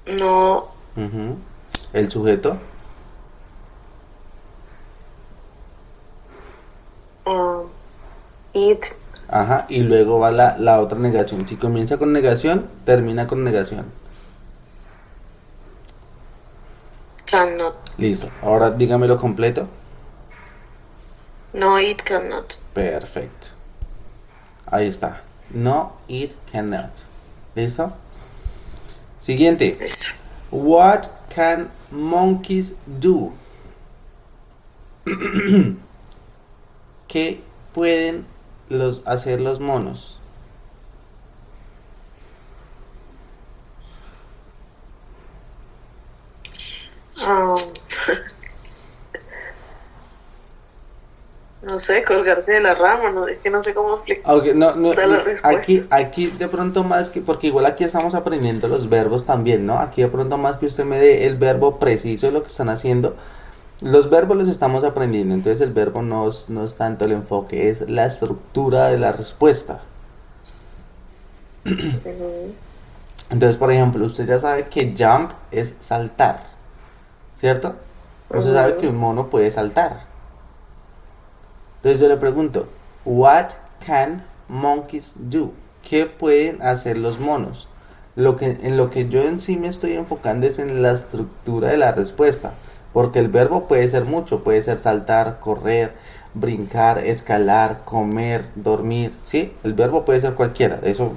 no.
Ujú. El sujeto.
um, it
Ajá. Y luego va la otra negación. Si comienza con negación, termina con negación.
cannot.
Listo. Ahora dígamelo completo.
No, it cannot.
Perfecto. Ahí está. No, it cannot. ¿Listo? Siguiente.
Listo.
What can monkeys do? ¿Qué pueden hacer los monos?
Um, no sé, colgarse de la rama, no, es que no sé cómo explicar
Aunque
la respuesta.
aquí de pronto más que, porque igual aquí estamos aprendiendo los verbos también, ¿no? Aquí de pronto más que usted me dé el verbo preciso de lo que están haciendo, los verbos los estamos aprendiendo, entonces el verbo no es tanto el enfoque, es la estructura de la respuesta.
Ujú.
Entonces, por ejemplo, usted ya sabe que jump es saltar, ¿cierto? Usted sabe que
Ujú.
un mono puede saltar. Entonces yo le pregunto, what can monkeys do? ¿Qué pueden hacer los monos? En lo que yo en sí me estoy enfocando es en la estructura de la respuesta, porque el verbo puede ser mucho, puede ser saltar, correr, brincar, escalar, comer, dormir, ¿sí? El verbo puede ser cualquiera, eso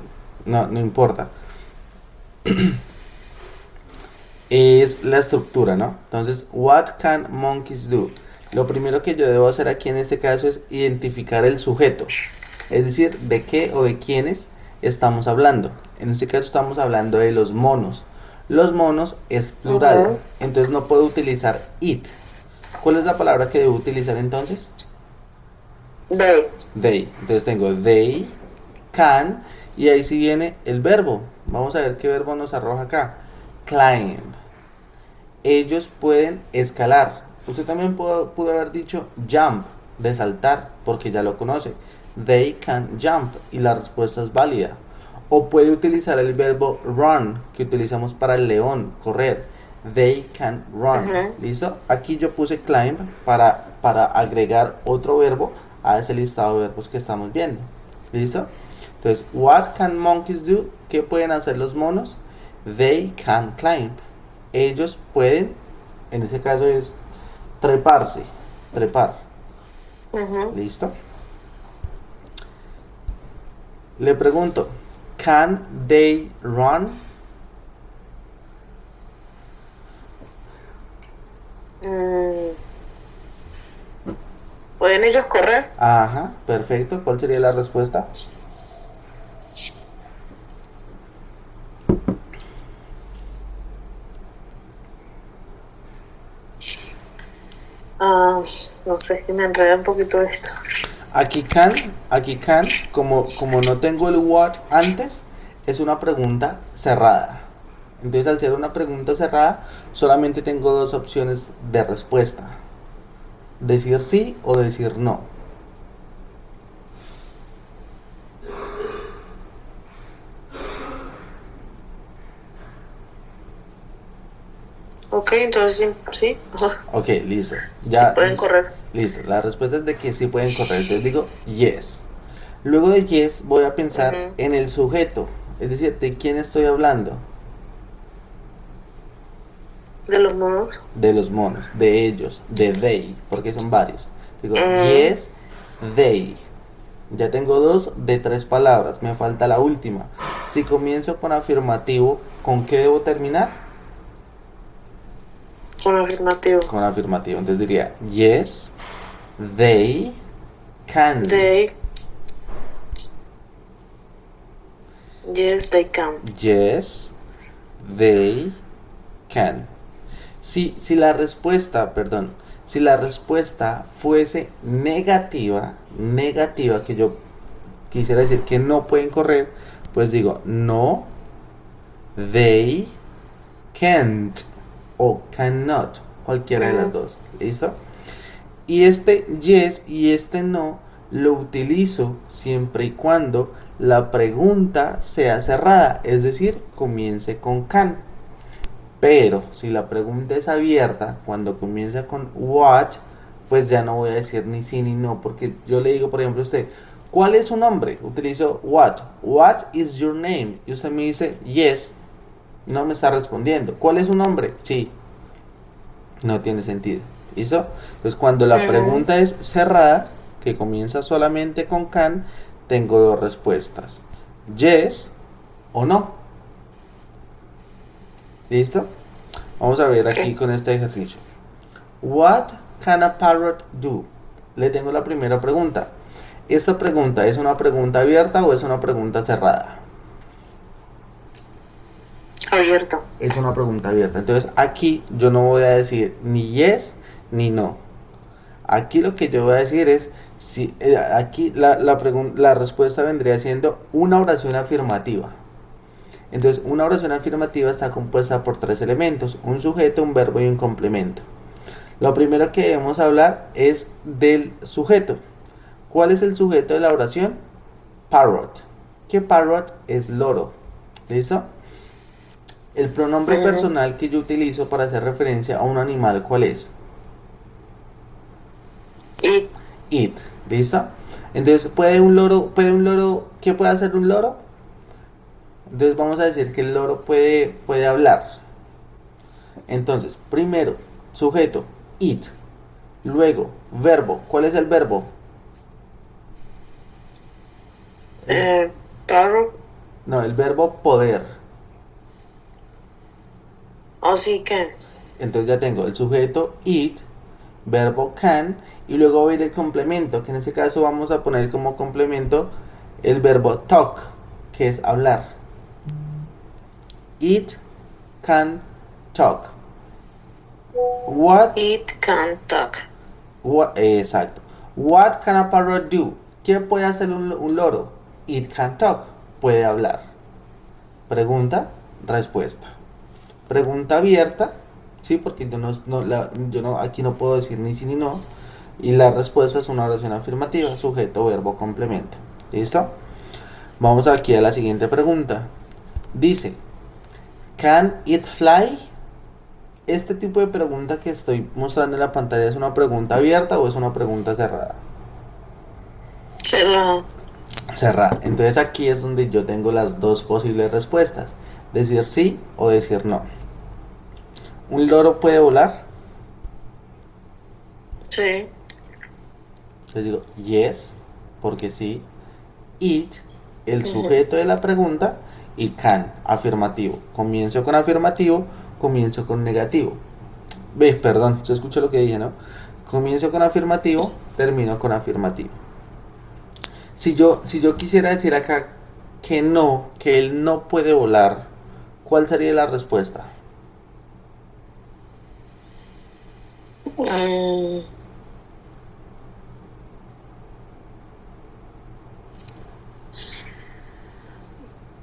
no importa. Es la estructura, ¿no? Entonces, what can monkeys do? Lo primero que yo debo hacer aquí en este caso es identificar el sujeto, es decir, de qué o de quiénes estamos hablando. En este caso estamos hablando de los monos. Los monos es plural, entonces no puedo utilizar it. ¿Cuál es la palabra que debo utilizar entonces?
They.
They. Entonces tengo they, can, y ahí sí viene el verbo. Vamos a ver qué verbo nos arroja acá. Climb. Ellos pueden escalar. Usted también pudo haber dicho jump, de saltar, porque ya lo conoce. They can jump y la respuesta es válida. O puede utilizar el verbo run, que utilizamos para el león, correr. They can run. ¿Listo? Aquí yo puse climb para agregar otro verbo a ese listado de verbos que estamos viendo. ¿Listo? Entonces, what can monkeys do? ¿Qué pueden hacer los monos? They can climb. Ellos pueden, en ese caso es treparse, trepar. ¿Listo? Le pregunto, can they run?
¿Pueden ellos correr?
Ajá, perfecto. ¿Cuál sería la respuesta?
No sé, que me enreda un poquito esto.
Aquí can, como no tengo el what antes, es una pregunta cerrada. Entonces, al ser una pregunta cerrada, solamente tengo dos opciones de respuesta: decir sí o decir no.
Ok, entonces sí.
Ok, listo. Ya,
sí pueden correr.
Listo. La respuesta es de que sí pueden correr. Entonces digo yes. Luego de yes voy a pensar en el sujeto. Es decir, ¿de quién estoy hablando?
De los monos.
De los monos, de ellos, de they, porque son varios. Digo, yes, they. Ya tengo 2 de 3 palabras, me falta la última. Si comienzo con afirmativo, ¿con qué debo terminar?
Con afirmativo.
Con afirmativo, entonces diría, yes, they can.
Yes, they can.
Yes, they can. Si la respuesta fuese negativa, que yo quisiera decir que no pueden correr, pues digo, no, they can't o cannot, cualquiera de las dos, ¿listo? Y este yes y este no lo utilizo siempre y cuando la pregunta sea cerrada, es decir, comience con can. Pero si la pregunta es abierta, cuando comienza con what, pues ya no voy a decir ni sí ni no, porque yo le digo, por ejemplo, a usted, ¿cuál es su nombre? Utilizo what. What is your name? Y usted me dice yes. No me está respondiendo. ¿Cuál es su nombre? Sí. No tiene sentido. ¿Listo? Entonces cuando la pregunta es cerrada, que comienza solamente con can, tengo 2 respuestas. Yes o no. ¿Listo? Vamos a ver aquí con este ejercicio. What can a parrot do? Le tengo la primera pregunta. ¿Esta pregunta es una pregunta abierta o es una pregunta cerrada?
Abierta.
Es una pregunta abierta. Entonces aquí yo no voy a decir ni yes ni no. Aquí lo que yo voy a decir es, si aquí la respuesta vendría siendo una oración afirmativa. Entonces, una oración afirmativa está compuesta por 3 elementos: un sujeto, un verbo y un complemento. Lo primero que debemos hablar es del sujeto. ¿Cuál es el sujeto de la oración? Parrot. ¿Qué parrot? Es loro. ¿Listo? El pronombre personal que yo utilizo para hacer referencia a un animal, ¿cuál es?
It.
It. ¿Listo? Entonces, puede un loro, ¿qué puede hacer un loro? Entonces vamos a decir que el loro puede hablar. Entonces, primero, sujeto, it. Luego, verbo. ¿Cuál es el verbo? El,
Parrot.
no, el verbo poder.
Oh, sí, can.
Entonces ya tengo el sujeto, it, verbo can, y luego voy a ir el complemento, que en este caso vamos a poner como complemento el verbo talk, que es hablar. It can talk. What,
It can talk.
exacto. What can a parrot do? ¿Qué puede hacer un loro? It can talk. Puede hablar. Pregunta, respuesta. Pregunta abierta, sí, porque yo no, aquí no puedo decir ni sí ni no. Y la respuesta es una oración afirmativa, sujeto, verbo, complemento. ¿Listo? Vamos aquí a la siguiente pregunta. Dice, ¿can it fly? Este tipo de pregunta que estoy mostrando en la pantalla, ¿es una pregunta abierta o es una pregunta cerrada?
Cerrado.
Cerrada. Entonces aquí es donde yo tengo las dos posibles respuestas. Decir sí o decir no. ¿Un loro puede volar?
Sí.
Entonces digo yes, porque sí. It, el sujeto de la pregunta, y can, afirmativo. Comienzo con afirmativo, comienzo con negativo. ¿Ves? Perdón, se escucha lo que dije, ¿no? Comienzo con afirmativo, termino con afirmativo. Si yo quisiera decir acá que no, que él no puede volar, ¿cuál sería la respuesta?
Mm,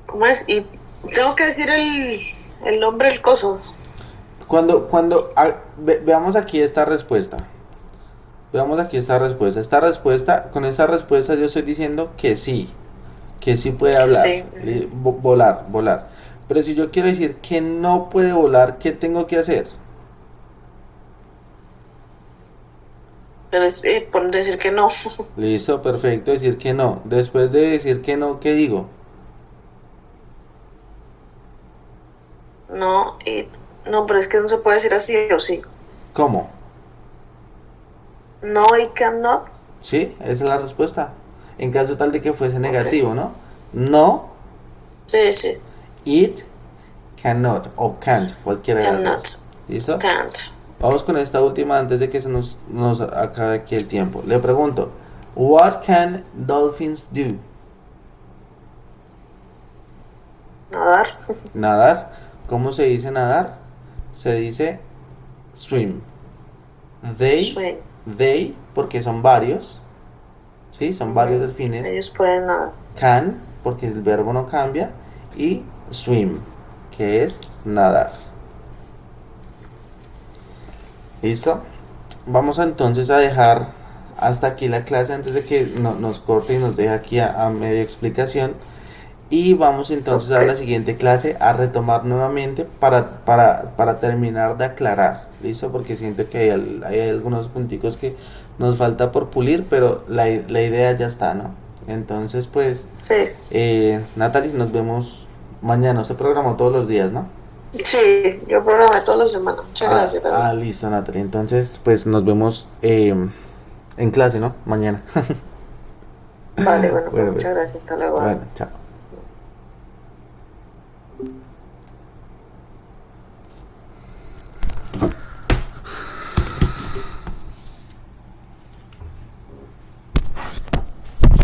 ¿Cómo es? Y tengo que decir el nombre del coso.
Veamos aquí esta respuesta. Veamos aquí esta respuesta. Con esta respuesta yo estoy diciendo que sí puede hablar,
Sí.
volar. Pero si yo quiero decir que no puede volar, ¿qué tengo que hacer?
Pero es por decir que no.
Listo, perfecto, decir que no. Después de decir que no, ¿qué digo?
No, no, pero es que no se puede decir así o sí.
¿Cómo?
No, I cannot.
Sí, esa es la respuesta. En caso tal de que fuese
Okay.
negativo, ¿no? No,
Sí, sí.
it, cannot o can't, cualquiera de las dos.
Cannot.
¿Listo?
Can't.
Vamos con esta última antes de que nos acabe aquí el tiempo. Le pregunto, what can dolphins do?
Nadar.
Nadar. ¿Cómo se dice nadar? Se dice swim. They,
Swim.
porque son varios, ¿sí? Son varios delfines.
Ellos pueden nadar.
Can, porque el verbo no cambia. Y swim, que es nadar. ¿Listo? Vamos entonces a dejar hasta aquí la clase antes de que nos corte y nos deje aquí a media explicación. Y vamos entonces a la
Okay.
siguiente clase a retomar nuevamente para terminar de aclarar. ¿Listo? Porque siento que hay algunos punticos que nos falta por pulir, pero la idea ya está, ¿no? Entonces, pues,
Sí.
Natalie, nos vemos mañana. Se programó todos los días, ¿no?
Sí, yo programé toda la semana. Muchas gracias, David.
Listo, Natalie. Entonces, pues nos vemos en clase, ¿no? Mañana.
Vale, bueno, pues
Bueno, pues,
muchas gracias. Hasta luego.
bueno, chao.